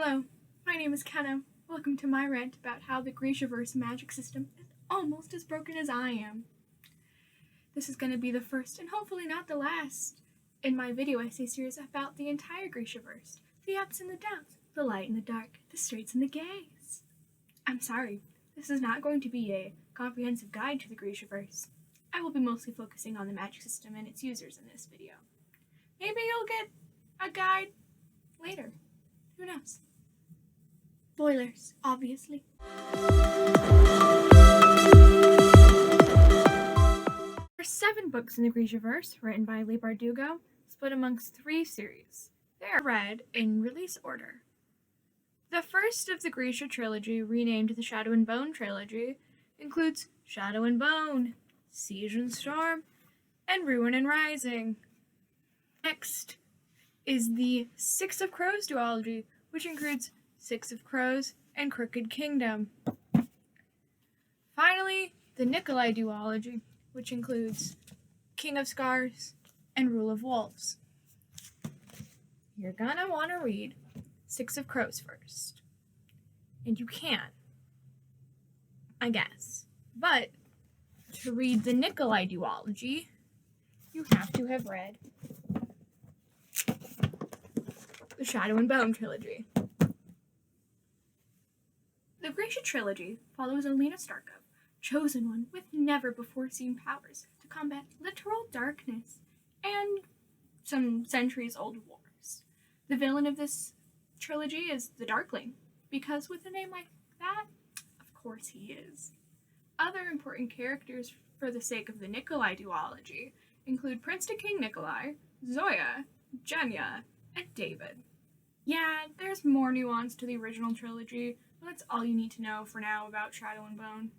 Hello, my name is Kenna. Welcome to my rant about how the Grishaverse magic system is almost as broken as I am. This is going to be the first, and hopefully not the last, in my video essay series about the entire Grishaverse. The ups and the downs, the light and the dark, the straights and the gays. I'm sorry, this is not going to be a comprehensive guide to the Grishaverse. I will be mostly focusing on the magic system and its users in this video. Maybe you'll get a guide later. Who knows? Spoilers, obviously. There are 7 books in the Grishaverse, written by Leigh Bardugo, split amongst 3 series. They are read in release order. The first of the Grisha trilogy, renamed the Shadow and Bone trilogy, includes Shadow and Bone, Siege and Storm, and Ruin and Rising. Next is the Six of Crows duology, which includes Six of Crows and Crooked Kingdom. Finally, the Nikolai duology, which includes King of Scars and Rule of Wolves. You're gonna want to read Six of Crows first. And you can, I guess. But to read the Nikolai duology, you have to have read the Shadow and Bone trilogy. The Grisha trilogy follows Alina Starkov, chosen one with never-before-seen powers to combat literal darkness and some centuries-old wars. The villain of this trilogy is the Darkling, because with a name like that, of course he is. Other important characters for the sake of the Nikolai duology include Prince to King Nikolai, Zoya, Genya, and David. Yeah, there's more nuance to the original trilogy, but that's all you need to know for now about Shadow and Bone.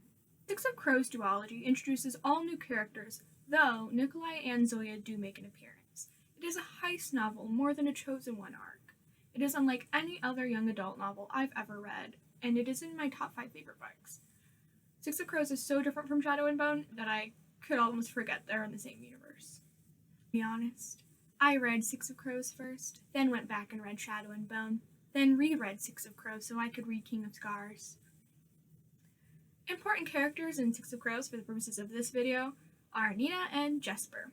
Six of Crows duology introduces all new characters, though Nikolai and Zoya do make an appearance. It is a heist novel more than a Chosen One arc. It is unlike any other young adult novel I've ever read, and it is in my top 5 favorite books. Six of Crows is so different from Shadow and Bone that I could almost forget they're in the same universe. To be honest, I read Six of Crows first, then went back and read Shadow and Bone, then reread Six of Crows so I could read King of Scars. Important characters in Six of Crows for the purposes of this video are Nina and Jesper.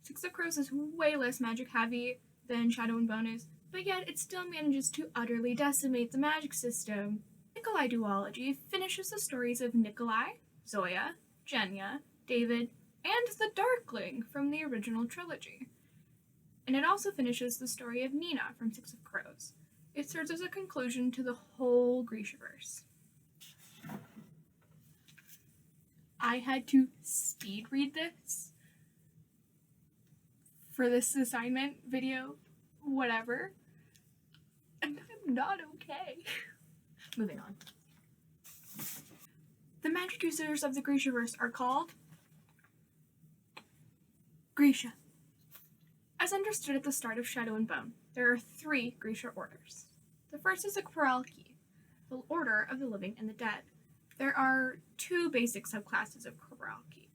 Six of Crows is way less magic heavy than Shadow and Bone is, but yet it still manages to utterly decimate the magic system. Nikolai duology finishes the stories of Nikolai, Zoya, Genya, David, and the Darkling from the original trilogy. And it also finishes the story of Nina from Six of Crows. It serves as a conclusion to the whole Grishaverse. I had to speed read this for this assignment video, whatever, and I'm not okay. Moving on. The magic users of the Grishaverse are called Grisha. As understood at the start of Shadow and Bone, there are 3 Grisha orders. The first is the Koralki, the Order of the Living and the Dead. There are 2 basic subclasses of Koralki,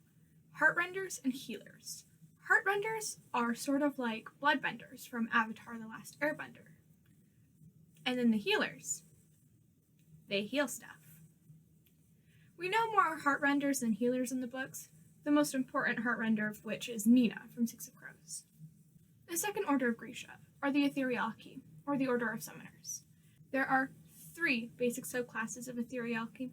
Heartrenders and Healers. Heartrenders are sort of like Bloodbenders from Avatar: The Last Airbender. And then the Healers, they heal stuff. We know more Heartrenders than Healers in the books, the most important Heartrender of which is Nina from Six of Crows. The second order of Grisha are the Etherealki, or the Order of Summoners. There are 3 basic subclasses of Etherealki: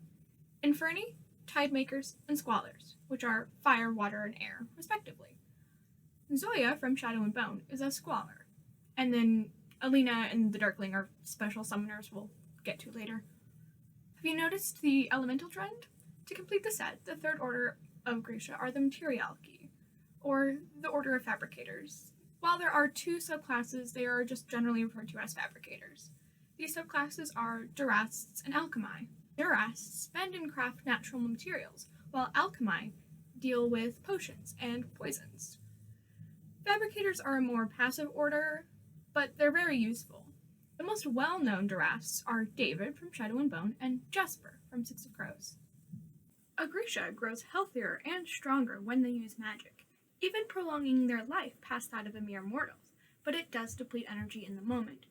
Inferni, Tidemakers, and Squallers, which are fire, water, and air, respectively. Zoya from Shadow and Bone is a Squaller, and then Alina and the Darkling are special summoners we'll get to later. Have you noticed the elemental trend? To complete the set, the third order of Grisha are the Materialki, or the Order of Fabricators. While there are 2 subclasses, they are just generally referred to as fabricators. These subclasses are Durasts and Alchemy. Durasts bend and craft natural materials, while Alchemy deal with potions and poisons. Fabricators are a more passive order, but they're very useful. The most well-known Durasts are David from Shadow and Bone and Jesper from Six of Crows. A Grisha grows healthier and stronger when they use magic, even prolonging their life past that of a mere mortal, but it does deplete energy in the moment.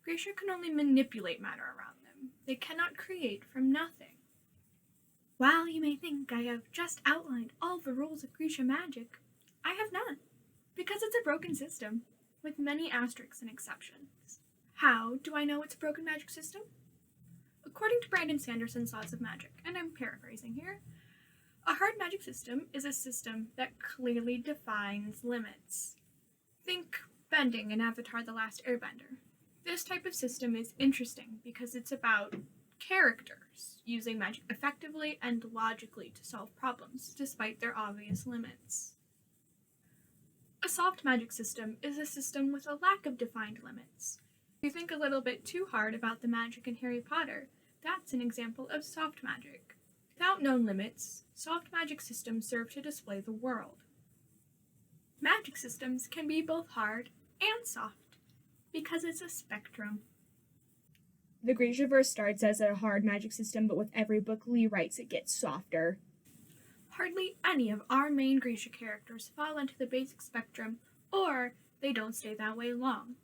Grisha can only manipulate matter around them. They cannot create from nothing. While you may think I have just outlined all the rules of Grisha magic, I have not, because it's a broken system, with many asterisks and exceptions. How do I know it's a broken magic system? According to Brandon Sanderson's Laws of Magic, and I'm paraphrasing here, a hard magic system is a system that clearly defines limits. Think bending in Avatar: The Last Airbender. This type of system is interesting because it's about characters using magic effectively and logically to solve problems, despite their obvious limits. A soft magic system is a system with a lack of defined limits. If you think a little bit too hard about the magic in Harry Potter, that's an example of soft magic. Without known limits, soft magic systems serve to display the world. Magic systems can be both hard and soft, because it's a spectrum. The Grishaverse starts as a hard magic system, but with every book Leigh writes, it gets softer. Hardly any of our main Grisha characters fall into the basic spectrum, or they don't stay that way long.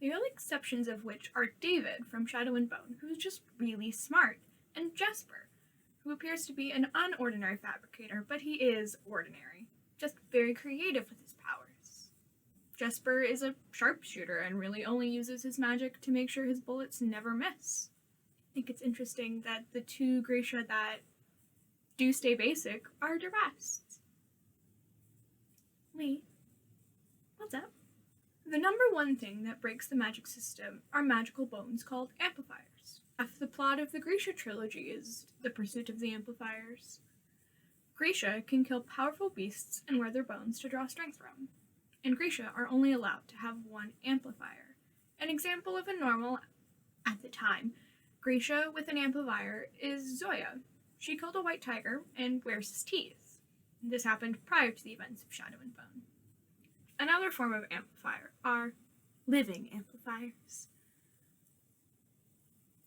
The only exceptions of which are David from Shadow and Bone, who's just really smart, and Jesper, who appears to be an unordinary fabricator, but he is ordinary, just very creative with his powers. Jesper is a sharpshooter and really only uses his magic to make sure his bullets never miss. I think it's interesting that the two Grisha that do stay basic are Durrasts. Leigh, what's up? The number one thing that breaks the magic system are magical bones called amplifiers. Half the plot of the Grisha trilogy is the pursuit of the amplifiers. Grisha can kill powerful beasts and wear their bones to draw strength from, and Grisha are only allowed to have one amplifier. An example of a normal, at the time, Grisha with an amplifier is Zoya. She killed a white tiger and wears his teeth. This happened prior to the events of Shadow and Bone. Another form of amplifier are living amplifiers.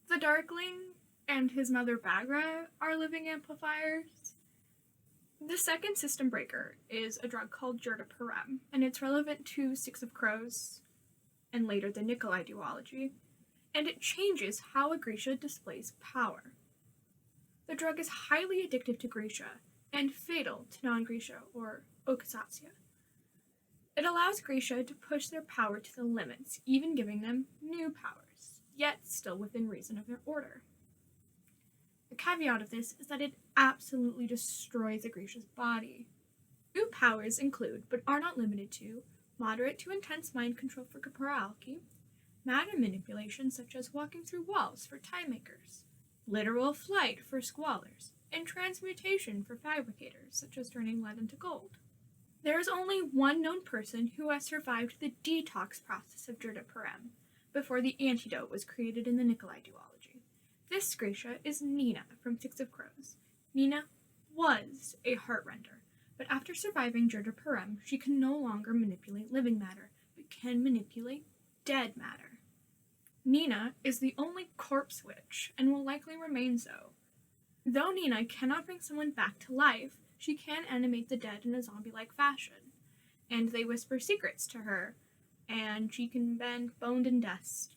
The Darkling and his mother Bagra are living amplifiers. The second system breaker is a drug called Jurda-Parem, and it's relevant to Six of Crows and later the Nikolai duology, and it changes how a Grisha displays power. The drug is highly addictive to Grisha and fatal to non-Grisha or Okasatsuya. It allows Grisha to push their power to the limits, even giving them new powers, yet still within reason of their order. The caveat of this is that it absolutely destroys a Grisha's body. New powers include, but are not limited to, moderate to intense mind control for Caporalki, matter manipulation such as walking through walls for time makers, literal flight for squallers, and transmutation for fabricators such as turning lead into gold. There is only one known person who has survived the detox process of Jurda-Parem before the antidote was created in the Nikolai duology. This Grisha is Nina from Six of Crows. Nina was a heartrender, but after surviving Jurda-Parem, she can no longer manipulate living matter, but can manipulate dead matter. Nina is the only corpse witch, and will likely remain so. Though Nina cannot bring someone back to life, she can animate the dead in a zombie-like fashion, and they whisper secrets to her, and she can bend bone and dust.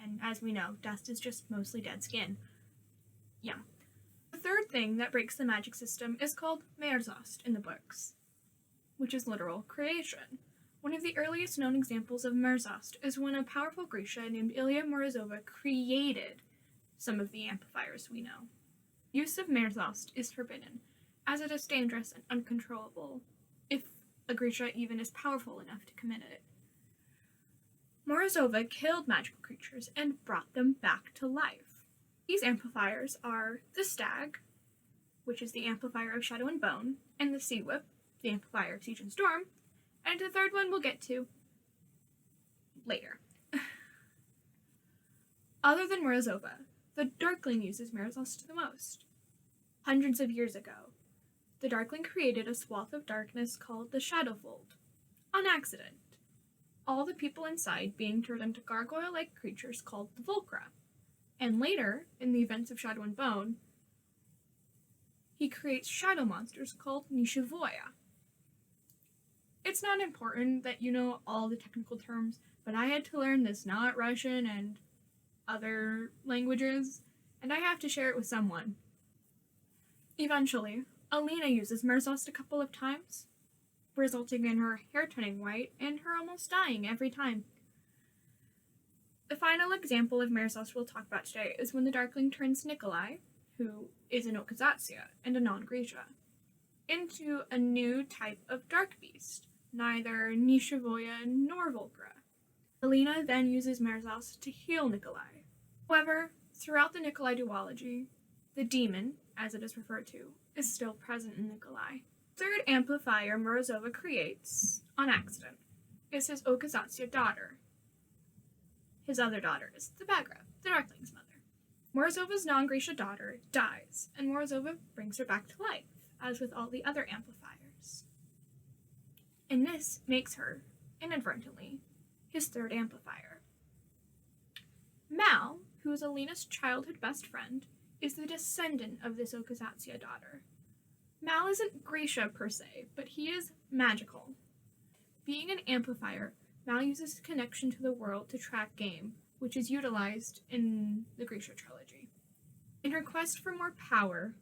And as we know, dust is just mostly dead skin. Yeah. The third thing that breaks the magic system is called Merzost in the books, which is literal creation. One of the earliest known examples of Merzost is when a powerful Grisha named Ilya Morozova created some of the amplifiers we know. Use of Merzost is forbidden, as it is dangerous and uncontrollable, if a Grisha even is powerful enough to commit it. Morozova killed magical creatures and brought them back to life. These amplifiers are the Stag, which is the amplifier of Shadow and Bone, and the Sea Whip, the amplifier of Siege and Storm, and the third one we'll get to later. Other than Morozova, the Darkling uses Merzost the most. Hundreds of years ago, the Darkling created a swath of darkness called the Shadowfold, on accident, all the people inside being turned into gargoyle-like creatures called the Volcra, and later, in the events of Shadow and Bone, he creates shadow monsters called Nishivoya. It's not important that you know all the technical terms, but I had to learn this not Russian and other languages, and I have to share it with someone. Eventually, Alina uses Merzost a couple of times, resulting in her hair turning white and her almost dying every time. The final example of Merzost we'll talk about today is when the Darkling turns Nikolai, who is an Okazatsia and a non-Grisha, into a new type of dark beast, neither Nishivoya nor Volcra. Alina then uses Merzost to heal Nikolai. However, throughout the Nikolai duology, the demon, as it is referred to, is still present in Nikolai. Third amplifier Morozova creates, on accident, is his Okazatsia daughter. His other daughter is the Bagra, the Darkling's mother. Morozova's non-Grisha daughter dies, and Morozova brings her back to life, as with all the other amplifiers. And this makes her, inadvertently, his third amplifier. Mal, who is Alina's childhood best friend, is the descendant of this Okazatsia daughter. Mal isn't Grisha per se, but he is magical. Being an amplifier, Mal uses his connection to the world to track game, which is utilized in the Grisha trilogy. In her quest for more power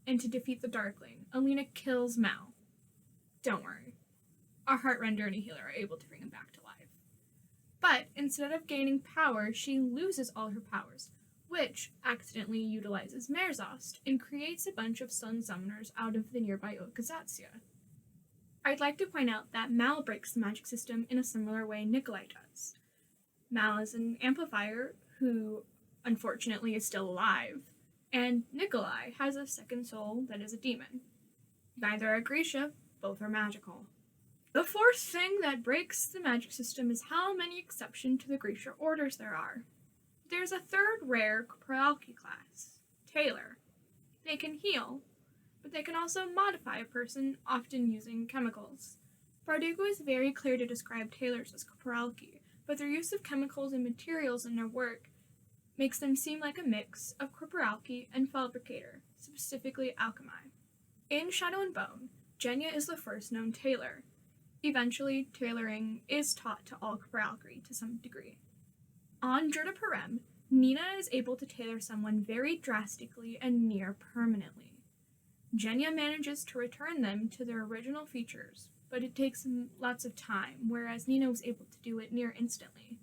and to defeat the Darkling, Alina kills Mal. Don't worry, a Heartrender and a healer are able to bring him back to life. But instead of gaining power, she loses all her powers, which accidentally utilizes Merzost and creates a bunch of sun summoners out of the nearby Okazatsia. I'd like to point out that Mal breaks the magic system in a similar way Nikolai does. Mal is an amplifier who, unfortunately, is still alive, and Nikolai has a second soul that is a demon. Neither are Grisha, both are magical. The fourth thing that breaks the magic system is how many exceptions to the Grisha orders there are. There's a third rare Corporalki class, Tailor. They can heal, but they can also modify a person, often using chemicals. Bardugo is very clear to describe tailors as Corporalki, but their use of chemicals and materials in their work makes them seem like a mix of Corporalki and Fabricator, specifically Alchemy. In Shadow and Bone, Genya is the first known tailor. Eventually, tailoring is taught to all Corporalki to some degree. On Jurda Parem, Nina is able to tailor someone very drastically and near permanently. Genya manages to return them to their original features, but it takes lots of time, whereas Nina was able to do it near instantly.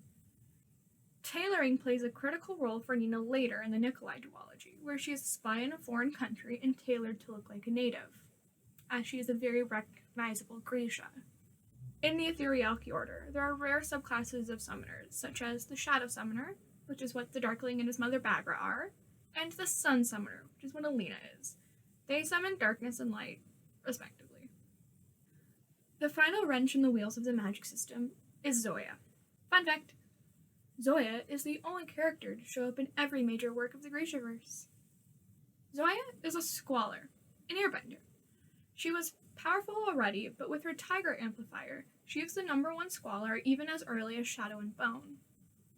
Tailoring plays a critical role for Nina later in the Nikolai duology, where she is a spy in a foreign country and tailored to look like a native, as she is a very recognizable Grisha. In the Etherealki order, there are rare subclasses of summoners, such as the Shadow Summoner, which is what the Darkling and his mother Bagra are, and the Sun Summoner, which is what Alina is. They summon darkness and light, respectively. The final wrench in the wheels of the magic system is Zoya. Fun fact, Zoya is the only character to show up in every major work of the Grishaverse. Zoya is a Squaller, an Airbender. She was powerful already, but with her Tiger amplifier, she is the #1 Squaller even as early as Shadow and Bone.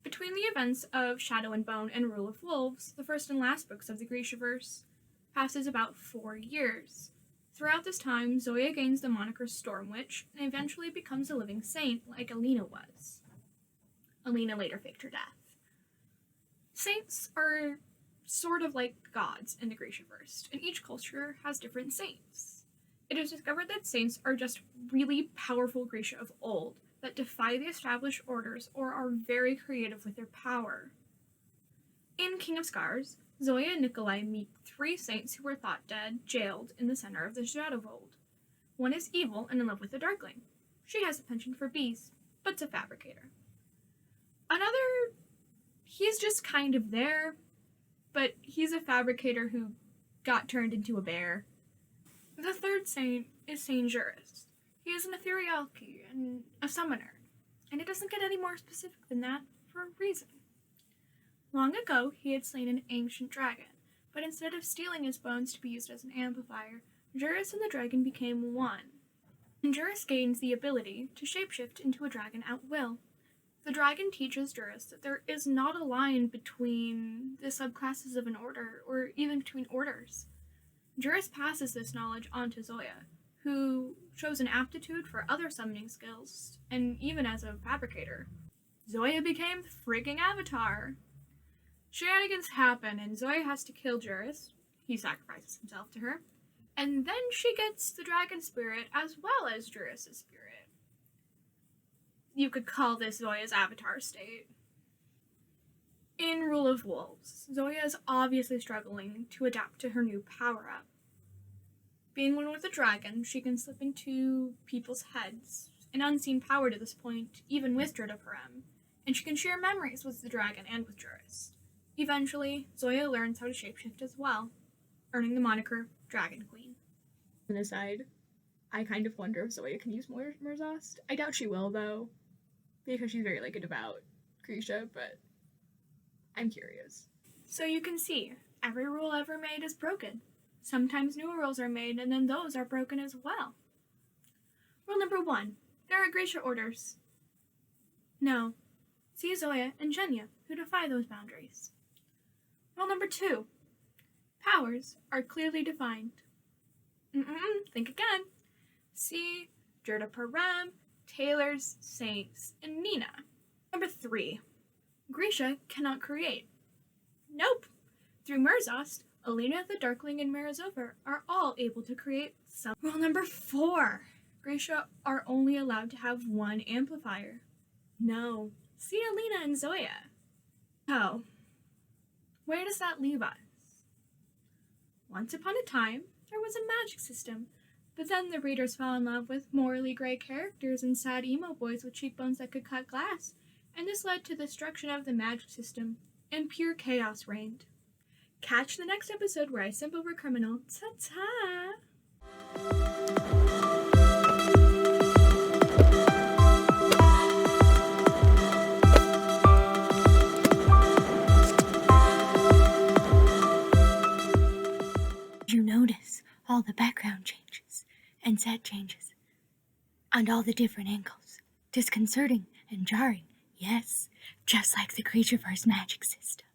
Between the events of Shadow and Bone and Rule of Wolves, the first and last books of the Grishaverse, passes about 4 years. Throughout this time, Zoya gains the moniker Storm Witch and eventually becomes a living saint like Alina was. Alina later faked her death. Saints are sort of like gods in the Grishaverse, and each culture has different saints. It is discovered that saints are just really powerful Grisha of old that defy the established orders or are very creative with their power. In King of Scars, Zoya and Nikolai meet 3 saints who were thought dead, jailed in the center of the Shadowvold. One is evil and in love with the Darkling. She has a penchant for bees, but's a fabricator. Another, he's just kind of there, but he's a fabricator who got turned into a bear. The third saint is Saint Juris. He is an Etherealki and a summoner, and it doesn't get any more specific than that for a reason. Long ago, he had slain an ancient dragon, but instead of stealing his bones to be used as an amplifier, Juris and the dragon became one. And Juris gains the ability to shapeshift into a dragon at will. The dragon teaches Juris that there is not a line between the subclasses of an order, or even between orders. Juris passes this knowledge on to Zoya, who shows an aptitude for other summoning skills, and even as a fabricator. Zoya became the freaking Avatar. Shenanigans happen, and Zoya has to kill Juris. He sacrifices himself to her. And then she gets the dragon spirit as well as Juris' spirit. You could call this Zoya's avatar state. In Rule of Wolves, Zoya is obviously struggling to adapt to her new power-up. Being one with a dragon, she can slip into people's heads, an unseen power to this point, even with Grishaverse, and she can share memories with the dragon and with Juris. Eventually, Zoya learns how to shapeshift as well, earning the moniker Dragon Queen. An aside, I kind of wonder if Zoya can use more Merzost. I doubt she will, though, because she's very good about Grisha, but I'm curious. So you can see, every rule ever made is broken. Sometimes new rules are made, and then those are broken as well. Rule number 1. There are Grisha orders. No. See Zoya and Genya, who defy those boundaries. Rule number 2. Powers are clearly defined. Think again. See Grishaverse, Taylors, Saints, and Nina. Number 3. Grisha cannot create. Nope. Through Merzost, Alina the Darkling and Marazova are all able to create some. Rule number 4. Grisha are only allowed to have one amplifier. No. See Alina and Zoya. Oh. Where does that leave us? Once upon a time, there was a magic system, but then the readers fell in love with morally gray characters and sad emo boys with cheekbones that could cut glass, and this led to the destruction of the magic system, and pure chaos reigned. Catch the next episode where I simp over criminal. Ta-ta! Did you notice all the background changes and set changes and all the different angles? Disconcerting and jarring, yes, just like the Grishaverse magic system.